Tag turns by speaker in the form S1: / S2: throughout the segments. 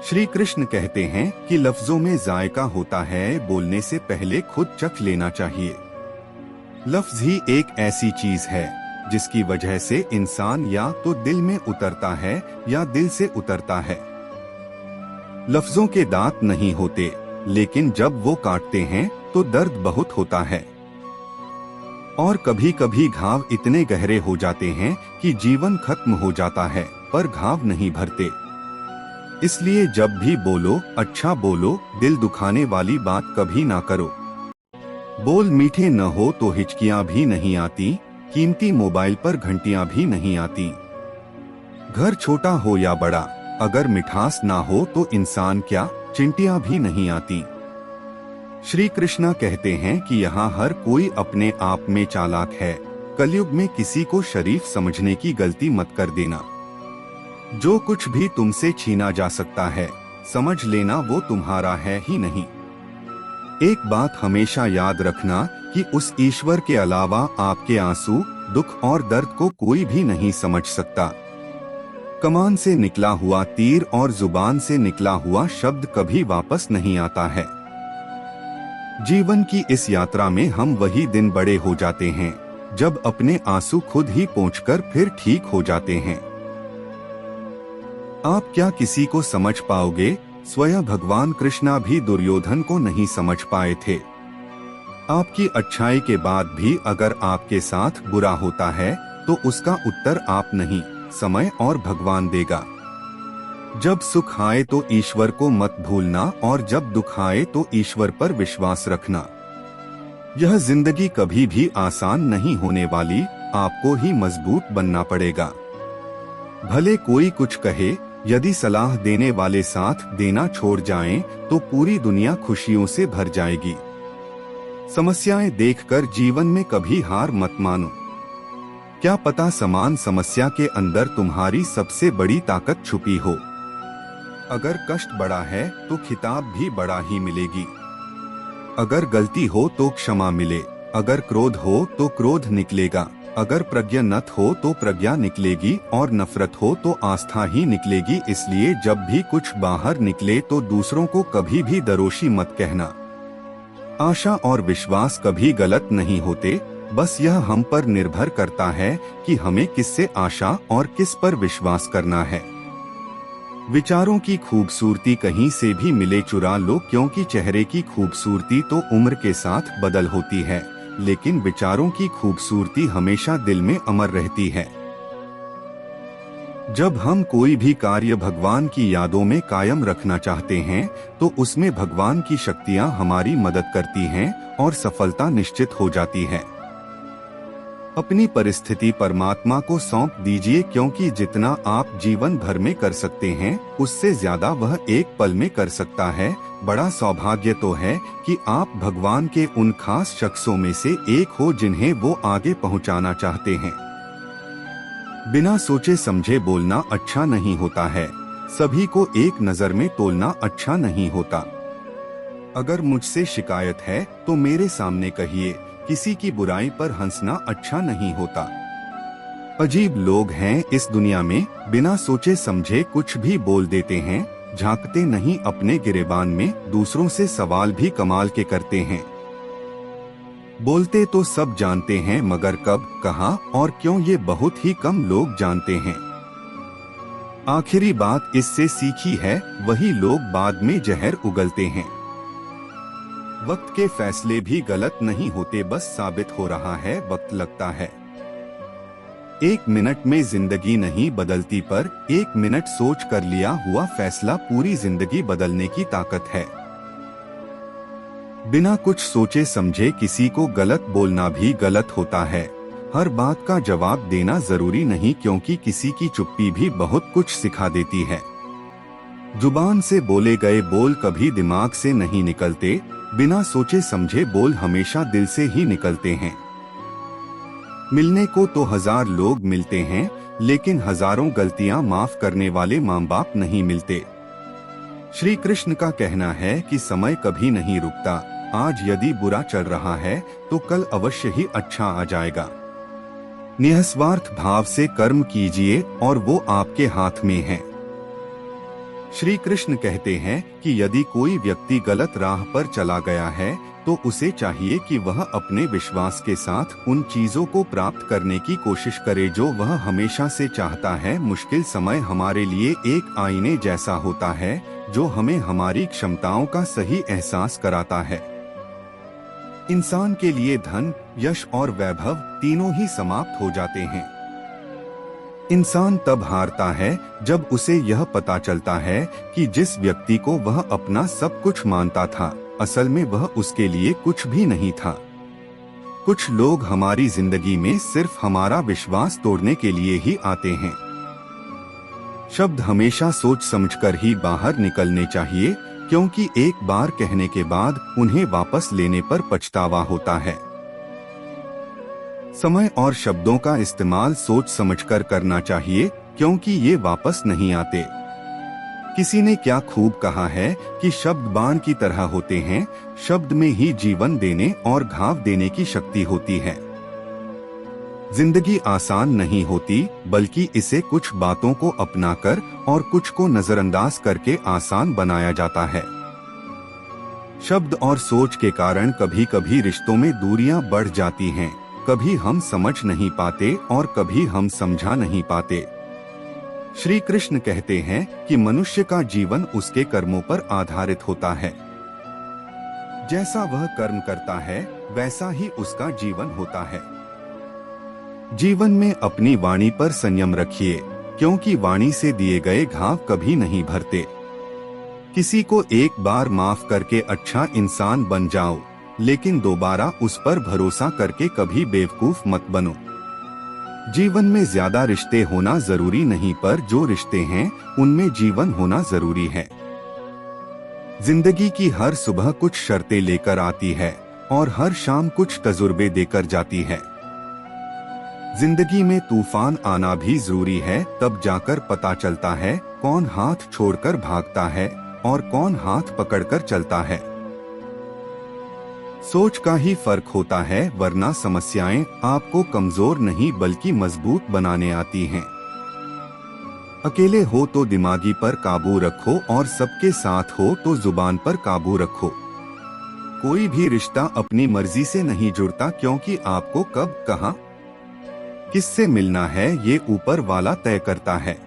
S1: श्री कृष्ण कहते हैं कि लफ्जों में जायका होता है, बोलने से पहले खुद चख लेना चाहिए। लफ्ज ही एक ऐसी चीज है जिसकी वजह से इंसान या तो दिल में उतरता है या दिल से उतरता है। लफ्जों के दांत नहीं होते, लेकिन जब वो काटते हैं तो दर्द बहुत होता है। और कभी कभी घाव इतने गहरे हो जाते हैं कि जीवन खत्म हो जाता है, पर घाव नहीं भरते। इसलिए जब भी बोलो, अच्छा बोलो, दिल दुखाने वाली बात कभी ना करो। बोल मीठे न हो तो हिचकियां भी नहीं आती, कीमती मोबाइल पर घंटियां भी नहीं आती। घर छोटा हो या बड़ा, अगर मिठास ना हो तो इंसान क्या, चिंटियां भी नहीं आती। श्री कृष्णा कहते हैं कि यहाँ हर कोई अपने आप में चालाक है। कलयुग में किसी को शरीफ समझने की गलती मत कर देना। जो कुछ भी तुमसे छीना जा सकता है, समझ लेना वो तुम्हारा है ही नहीं। एक बात हमेशा याद रखना कि उस ईश्वर के अलावा आपके आंसू, दुख और दर्द को कोई भी नहीं समझ सकता। कमान से निकला हुआ तीर और जुबान से निकला हुआ शब्द कभी वापस नहीं आता है। जीवन की इस यात्रा में हम वही दिन बड़े हो जाते हैं जब अपने आंसू खुद ही पोंछकर फिर ठीक हो जाते हैं। आप क्या किसी को समझ पाओगे? स्वयं भगवान कृष्णा भी दुर्योधन को नहीं समझ पाए थे। आपकी अच्छाई के बाद भी अगर आपके साथ बुरा होता है तो उसका उत्तर आप नहीं, समय और भगवान देगा। जब सुख आए तो ईश्वर को मत भूलना, और जब दुख आए तो ईश्वर पर विश्वास रखना। यह जिंदगी कभी भी आसान नहीं होने वाली, आपको ही मजबूत बनना पड़ेगा। भले कोई कुछ कहे, यदि सलाह देने वाले साथ देना छोड़ जाएं, तो पूरी दुनिया खुशियों से भर जाएगी। समस्याएं देखकर जीवन में कभी हार मत मानो। क्या पता समान समस्या के अंदर तुम्हारी सबसे बड़ी ताकत छुपी हो। अगर कष्ट बड़ा है तो खिताब भी बड़ा ही मिलेगी। अगर गलती हो तो क्षमा मिले, अगर क्रोध हो तो क्रोध निकलेगा, अगर प्रज्ञानत हो तो प्रज्ञा निकलेगी, और नफरत हो तो आस्था ही निकलेगी। इसलिए जब भी कुछ बाहर निकले तो दूसरों को कभी भी दोषी मत कहना। आशा और विश्वास कभी गलत नहीं होते, बस यह हम पर निर्भर करता है कि हमें किससे आशा और किस पर विश्वास करना है। विचारों की खूबसूरती कहीं से भी मिले चुरा लो, क्योंकि चेहरे की खूबसूरती तो उम्र के साथ बदल होती है, लेकिन विचारों की खूबसूरती हमेशा दिल में अमर रहती है। जब हम कोई भी कार्य भगवान की यादों में कायम रखना चाहते हैं तो उसमें भगवान की शक्तियां हमारी मदद करती हैं और सफलता निश्चित हो जाती है। अपनी परिस्थिति परमात्मा को सौंप दीजिए, क्योंकि जितना आप जीवन भर में कर सकते हैं उससे ज्यादा वह एक पल में कर सकता है। बड़ा सौभाग्य तो है कि आप भगवान के उन खास शख्सों में से एक हो जिन्हें वो आगे पहुंचाना चाहते हैं। बिना सोचे समझे बोलना अच्छा नहीं होता है। सभी को एक नजर में तोलना अच्छा नहीं होता। अगर मुझसे शिकायत है तो मेरे सामने कहिए, किसी की बुराई पर हंसना अच्छा नहीं होता। अजीब लोग हैं इस दुनिया में, बिना सोचे समझे कुछ भी बोल देते हैं, झांकते नहीं अपने गिरेबान में, दूसरों से सवाल भी कमाल के करते हैं। बोलते तो सब जानते हैं, मगर कब, कहाँ और क्यों ये बहुत ही कम लोग जानते हैं। आखिरी बात इससे सीखी है, वही लोग बाद में जहर उगलते हैं। वक्त के फैसले भी गलत नहीं होते, बस साबित हो रहा है वक्त लगता है। एक मिनट में जिंदगी नहीं बदलती, पर एक मिनट सोच कर लिया हुआ फैसला पूरी जिंदगी बदलने की ताकत है। बिना कुछ सोचे समझे किसी को गलत बोलना भी गलत होता है। हर बात का जवाब देना जरूरी नहीं, क्योंकि किसी की चुप्पी भी बहुत कुछ सिखा देती है। जुबान से बोले गए बोल कभी दिमाग से नहीं निकलते, बिना सोचे समझे बोल हमेशा दिल से ही निकलते हैं। मिलने को तो 1000 लोग मिलते हैं, लेकिन हजारों गलतियां माफ करने वाले माँ बाप नहीं मिलते। श्री कृष्ण का कहना है कि समय कभी नहीं रुकता। आज यदि बुरा चल रहा है तो कल अवश्य ही अच्छा आ जाएगा। निस्वार्थ भाव से कर्म कीजिए और वो आपके हाथ में है। श्री कृष्ण कहते हैं कि यदि कोई व्यक्ति गलत राह पर चला गया है तो उसे चाहिए कि वह अपने विश्वास के साथ उन चीजों को प्राप्त करने की कोशिश करे जो वह हमेशा से चाहता है। मुश्किल समय हमारे लिए एक आईने जैसा होता है जो हमें हमारी क्षमताओं का सही एहसास कराता है। इंसान के लिए धन, यश और वैभव तीनों ही समाप्त हो जाते हैं। इंसान तब हारता है जब उसे यह पता चलता है कि जिस व्यक्ति को वह अपना सब कुछ मानता था, असल में वह उसके लिए कुछ भी नहीं था। कुछ लोग हमारी जिंदगी में सिर्फ हमारा विश्वास तोड़ने के लिए ही आते हैं। शब्द हमेशा सोच समझकर ही बाहर निकलने चाहिए, क्योंकि एक बार कहने के बाद उन्हें वापस लेने पर पछतावा होता है। समय और शब्दों का इस्तेमाल सोच समझकर करना चाहिए, क्योंकि ये वापस नहीं आते। किसी ने क्या खूब कहा है कि शब्द बाण की तरह होते हैं, शब्द में ही जीवन देने और घाव देने की शक्ति होती है। जिंदगी आसान नहीं होती, बल्कि इसे कुछ बातों को अपनाकर और कुछ को नजरअंदाज करके आसान बनाया जाता है। शब्द और सोच के कारण कभी कभी रिश्तों में दूरियां बढ़ जाती हैं, कभी हम समझ नहीं पाते और कभी हम समझा नहीं पाते। श्री कृष्ण कहते हैं कि मनुष्य का जीवन उसके कर्मों पर आधारित होता है। जैसा वह कर्म करता है वैसा ही उसका जीवन होता है। जीवन में अपनी वाणी पर संयम रखिए, क्योंकि वाणी से दिए गए घाव कभी नहीं भरते। किसी को एक बार माफ करके अच्छा इंसान बन जाओ, लेकिन दोबारा उस पर भरोसा करके कभी बेवकूफ मत बनो। जीवन में ज्यादा रिश्ते होना जरूरी नहीं, पर जो रिश्ते हैं उनमें जीवन होना जरूरी है। जिंदगी की हर सुबह कुछ शर्तें लेकर आती है और हर शाम कुछ तजुर्बे देकर जाती है। जिंदगी में तूफान आना भी जरूरी है, तब जाकर पता चलता है कौन हाथ छोड़कर भागता है और कौन हाथ पकड़कर चलता है। सोच का ही फर्क होता है, वरना समस्याएं आपको कमजोर नहीं बल्कि मजबूत बनाने आती हैं। अकेले हो तो दिमागी पर काबू रखो और सबके साथ हो तो जुबान पर काबू रखो। कोई भी रिश्ता अपनी मर्जी से नहीं जुड़ता, क्योंकि आपको कब, कहां, किससे मिलना है ये ऊपर वाला तय करता है।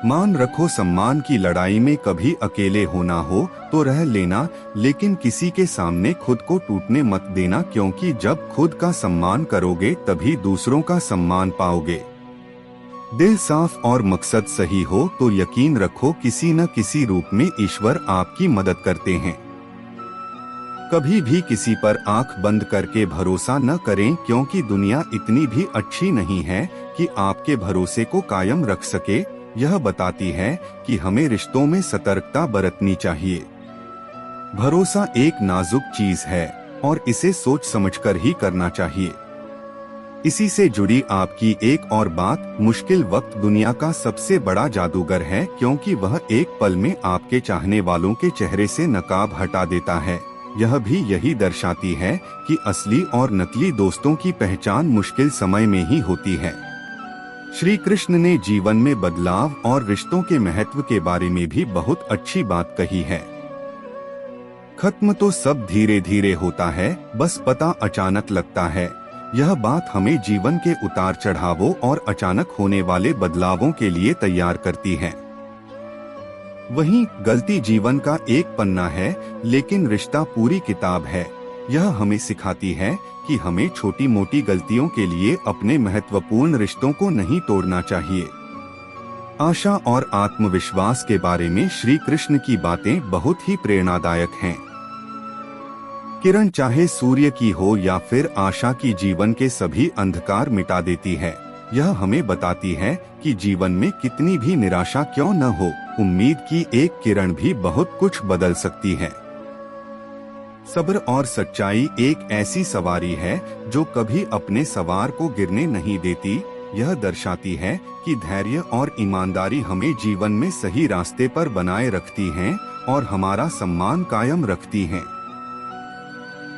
S1: मान रखो, सम्मान की लड़ाई में कभी अकेले होना हो तो रह लेना, लेकिन किसी के सामने खुद को टूटने मत देना, क्योंकि जब खुद का सम्मान करोगे तभी दूसरों का सम्मान पाओगे। दिल साफ और मकसद सही हो तो यकीन रखो किसी न किसी रूप में ईश्वर आपकी मदद करते हैं। कभी भी किसी पर आंख बंद करके भरोसा न करें, क्योंकि दुनिया इतनी भी अच्छी नहीं है कि आपके भरोसे को कायम रख सके। यह बताती है कि हमें रिश्तों में सतर्कता बरतनी चाहिए। भरोसा एक नाजुक चीज है और इसे सोच समझकर ही करना चाहिए। इसी से जुड़ी आपकी एक और बात, मुश्किल वक्त दुनिया का सबसे बड़ा जादूगर है, क्योंकि वह एक पल में आपके चाहने वालों के चेहरे से नकाब हटा देता है। यह भी यही दर्शाती है कि असली और नकली दोस्तों की पहचान मुश्किल समय में ही होती है। श्री कृष्ण ने जीवन में बदलाव और रिश्तों के महत्व के बारे में भी बहुत अच्छी बात कही है। खत्म तो सब धीरे धीरे होता है, बस पता अचानक लगता है। यह बात हमें जीवन के उतार चढ़ावों और अचानक होने वाले बदलावों के लिए तैयार करती है। वहीं गलती जीवन का एक पन्ना है, लेकिन रिश्ता पूरी किताब है। यह हमें सिखाती है कि हमें छोटी मोटी गलतियों के लिए अपने महत्वपूर्ण रिश्तों को नहीं तोड़ना चाहिए। आशा और आत्मविश्वास के बारे में श्री कृष्ण की बातें बहुत ही प्रेरणादायक हैं। किरण चाहे सूर्य की हो या फिर आशा की, जीवन के सभी अंधकार मिटा देती है। यह हमें बताती है कि जीवन में कितनी भी निराशा क्यों न हो, उम्मीद की एक किरण भी बहुत कुछ बदल सकती है। सब्र और सच्चाई एक ऐसी सवारी है जो कभी अपने सवार को गिरने नहीं देती। यह दर्शाती है कि धैर्य और ईमानदारी हमें जीवन में सही रास्ते पर बनाए रखती हैं और हमारा सम्मान कायम रखती हैं।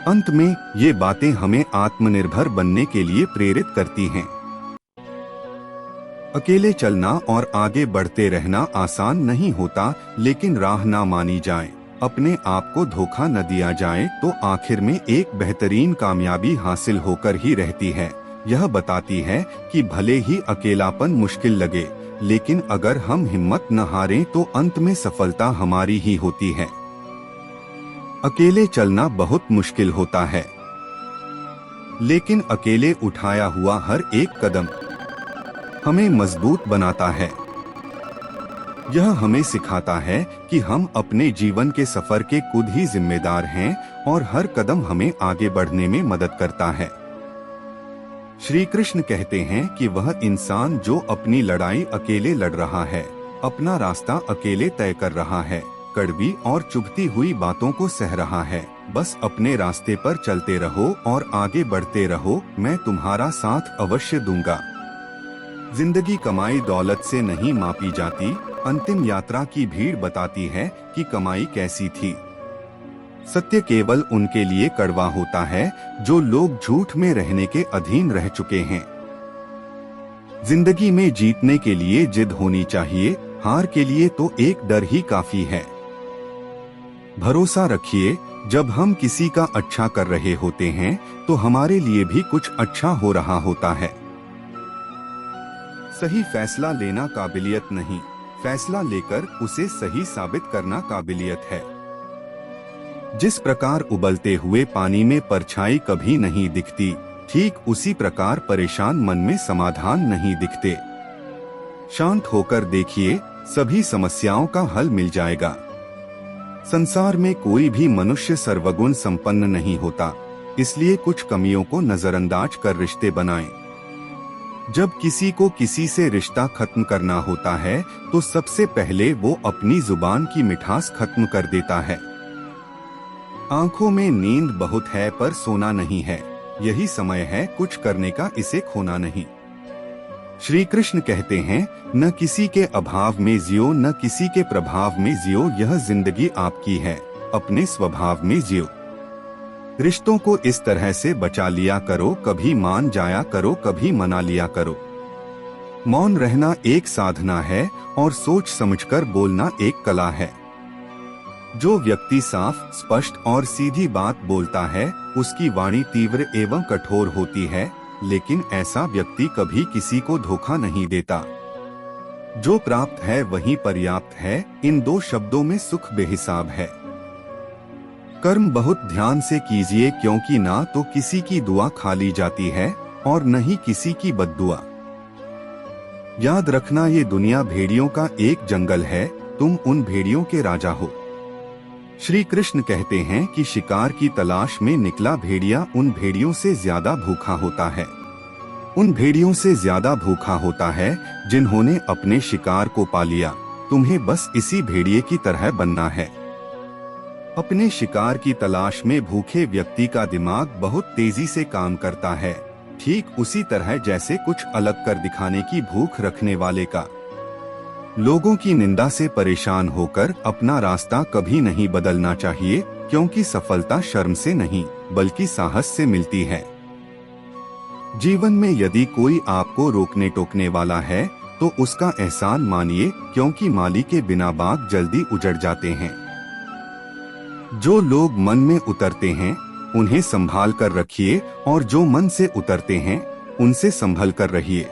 S1: अंत में ये बातें हमें आत्मनिर्भर बनने के लिए प्रेरित करती हैं। अकेले चलना और आगे बढ़ते रहना आसान नहीं होता, लेकिन राह ना मानी जाए, अपने आप को धोखा न दिया जाए तो आखिर में एक बेहतरीन कामयाबी हासिल होकर ही रहती है। यह बताती है कि भले ही अकेलापन मुश्किल लगे, लेकिन अगर हम हिम्मत न हारें तो अंत में सफलता हमारी ही होती है। अकेले चलना बहुत मुश्किल होता है, लेकिन अकेले उठाया हुआ हर एक कदम हमें मजबूत बनाता है। यह हमें सिखाता है कि हम अपने जीवन के सफर के खुद ही जिम्मेदार हैं और हर कदम हमें आगे बढ़ने में मदद करता है। श्री कृष्ण कहते हैं कि वह इंसान जो अपनी लड़ाई अकेले लड़ रहा है, अपना रास्ता अकेले तय कर रहा है, कड़वी और चुभती हुई बातों को सह रहा है, बस अपने रास्ते पर चलते रहो और आगे बढ़ते रहो, मैं तुम्हारा साथ अवश्य दूंगा। जिंदगी कमाई दौलत से नहीं मापी जाती, अंतिम यात्रा की भीड़ बताती है कि कमाई कैसी थी। सत्य केवल उनके लिए कड़वा होता है जो लोग झूठ में रहने के अधीन रह चुके हैं। जिंदगी में जीतने के लिए जिद होनी चाहिए, हार के लिए तो एक डर ही काफी है। भरोसा रखिए, जब हम किसी का अच्छा कर रहे होते हैं तो हमारे लिए भी कुछ अच्छा हो रहा होता है। सही फैसला लेना काबिलियत नहीं, फैसला लेकर उसे सही साबित करना काबिलियत है। जिस प्रकार उबलते हुए पानी में परछाई कभी नहीं दिखती, ठीक उसी प्रकार परेशान मन में समाधान नहीं दिखते। शांत होकर देखिए, सभी समस्याओं का हल मिल जाएगा। संसार में कोई भी मनुष्य सर्वगुण संपन्न नहीं होता, इसलिए कुछ कमियों को नजरअंदाज कर रिश्ते बनाएं। जब किसी को किसी से रिश्ता खत्म करना होता है तो सबसे पहले वो अपनी जुबान की मिठास खत्म कर देता है। आंखों में नींद बहुत है पर सोना नहीं है, यही समय है कुछ करने का, इसे खोना नहीं। श्री कृष्ण कहते हैं, न किसी के अभाव में जियो, न किसी के प्रभाव में जियो, यह जिंदगी आपकी है, अपने स्वभाव में जियो। रिश्तों को इस तरह से बचा लिया करो, कभी मान जाया करो, कभी मना लिया करो। मौन रहना एक साधना है और सोच समझकर बोलना एक कला है। जो व्यक्ति साफ, स्पष्ट और सीधी बात बोलता है, उसकी वाणी तीव्र एवं कठोर होती है, लेकिन ऐसा व्यक्ति कभी किसी को धोखा नहीं देता। जो प्राप्त है वही पर्याप्त है, इन दो शब्दों में सुख बेहिसाब है। कर्म बहुत ध्यान से कीजिए, क्योंकि ना तो किसी की दुआ खा ली जाती है और न ही किसी की बद्दुआ। याद रखना, ये दुनिया भेड़ियों का एक जंगल है, तुम उन भेड़ियों के राजा हो। श्री कृष्ण कहते हैं कि शिकार की तलाश में निकला भेड़िया उन भेड़ियों से ज्यादा भूखा होता है। उन भेड़ियों से ज्यादा भूखा होता है जिन्होंने अपने शिकार को पा लिया। तुम्हें बस इसी भेड़िए की तरह बनना है। अपने शिकार की तलाश में भूखे व्यक्ति का दिमाग बहुत तेजी से काम करता है, ठीक उसी तरह जैसे कुछ अलग कर दिखाने की भूख रखने वाले का। लोगों की निंदा से परेशान होकर अपना रास्ता कभी नहीं बदलना चाहिए, क्योंकि सफलता शर्म से नहीं बल्कि साहस से मिलती है। जीवन में यदि कोई आपको रोकने टोकने वाला है तो उसका एहसान मानिए, क्योंकि माली के बिना बाग जल्दी उजड़ जाते हैं। जो लोग मन में उतरते हैं उन्हें संभाल कर रखिए, और जो मन से उतरते हैं उनसे संभल कर रहिए।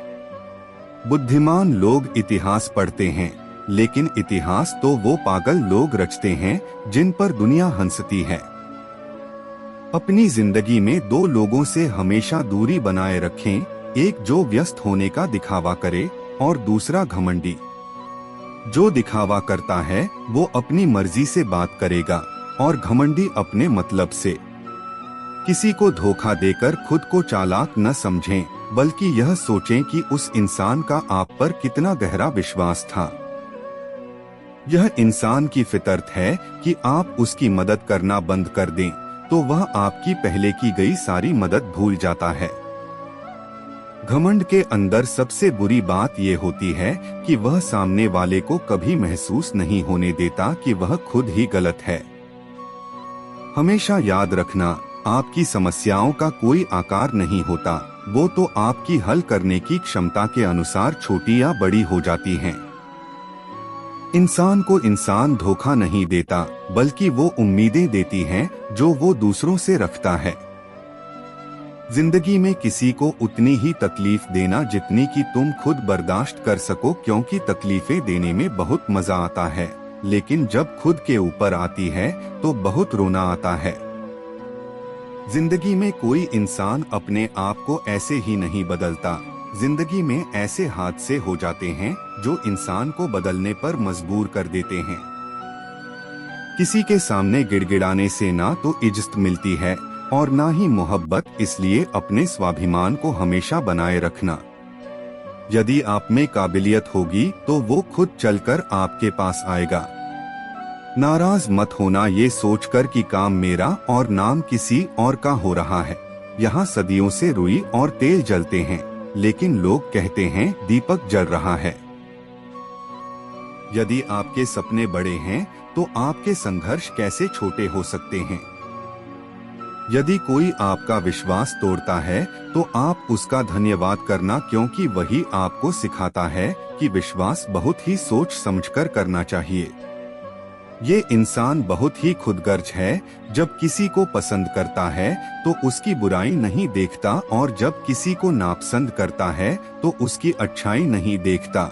S1: बुद्धिमान लोग इतिहास पढ़ते हैं, लेकिन इतिहास तो वो पागल लोग रचते हैं जिन पर दुनिया हंसती है। अपनी जिंदगी में दो लोगों से हमेशा दूरी बनाए रखें, एक जो व्यस्त होने का दिखावा करे और दूसरा घमंडी। जो दिखावा करता है वो अपनी मर्जी से बात करेगा और घमंडी अपने मतलब से। किसी को धोखा देकर खुद को चालाक न समझें, बल्कि यह सोचें कि उस इंसान का आप पर कितना गहरा विश्वास था। यह इंसान की फितरत है कि आप उसकी मदद करना बंद कर दें तो वह आपकी पहले की गई सारी मदद भूल जाता है। घमंड के अंदर सबसे बुरी बात यह होती है कि वह सामने वाले को कभी महसूस नहीं होने देता कि वह खुद ही गलत है। हमेशा याद रखना, आपकी समस्याओं का कोई आकार नहीं होता, वो तो आपकी हल करने की क्षमता के अनुसार छोटी या बड़ी हो जाती हैं। इंसान को इंसान धोखा नहीं देता, बल्कि वो उम्मीदें देती हैं जो वो दूसरों से रखता है। जिंदगी में किसी को उतनी ही तकलीफ देना जितनी कि तुम खुद बर्दाश्त कर सको, क्योंकि तकलीफें देने में बहुत मजा आता है, लेकिन जब खुद के ऊपर आती है तो बहुत रोना आता है। जिंदगी में कोई इंसान अपने आप को ऐसे ही नहीं बदलता। जिंदगी में ऐसे हादसे हो जाते हैं जो इंसान को बदलने पर मजबूर कर देते हैं। किसी के सामने गिड़गिड़ाने से ना तो इज्जत मिलती है और ना ही मोहब्बत, इसलिए अपने स्वाभिमान को हमेशा बनाए रखना। यदि आप में काबिलियत होगी तो वो खुद चलकर आपके पास आएगा। नाराज मत होना ये सोचकर कि काम मेरा और नाम किसी और का हो रहा है। यहाँ सदियों से रुई और तेल जलते हैं, लेकिन लोग कहते हैं दीपक जल रहा है। यदि आपके सपने बड़े हैं तो आपके संघर्ष कैसे छोटे हो सकते हैं। यदि कोई आपका विश्वास तोड़ता है तो आप उसका धन्यवाद करना, क्योंकि वही आपको सिखाता है कि विश्वास बहुत ही सोच समझकर करना चाहिए। ये इंसान बहुत ही खुदगर्ज है। जब किसी को पसंद करता है तो उसकी बुराई नहीं देखता, और जब किसी को नापसंद करता है तो उसकी अच्छाई नहीं देखता।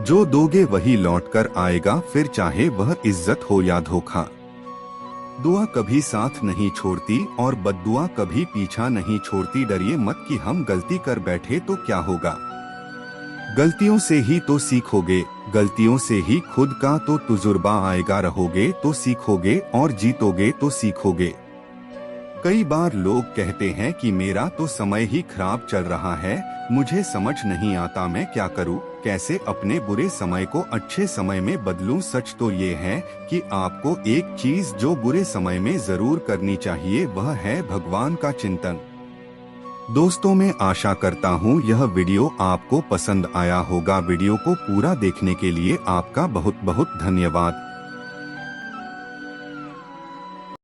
S1: जो दोगे वही लौटकर आएगा, फिर चाहे वह इज्जत हो या धोखा। दुआ कभी साथ नहीं छोड़ती और बद्दुआ कभी पीछा नहीं छोड़ती। डरिए मत कि हम गलती कर बैठे तो क्या होगा। गलतियों से ही तो सीखोगे, गलतियों से ही खुद का तो तजुर्बा आएगा। रहोगे तो सीखोगे और जीतोगे तो सीखोगे। कई बार लोग कहते हैं कि मेरा तो समय ही खराब चल रहा है, मुझे समझ नहीं आता मैं क्या करूं, कैसे अपने बुरे समय को अच्छे समय में बदलूं। सच तो ये है कि आपको एक चीज जो बुरे समय में जरूर करनी चाहिए, वह है भगवान का चिंतन। दोस्तों, मैं आशा करता हूँ यह वीडियो आपको पसंद आया होगा। वीडियो को पूरा देखने के लिए आपका बहुत बहुत धन्यवाद।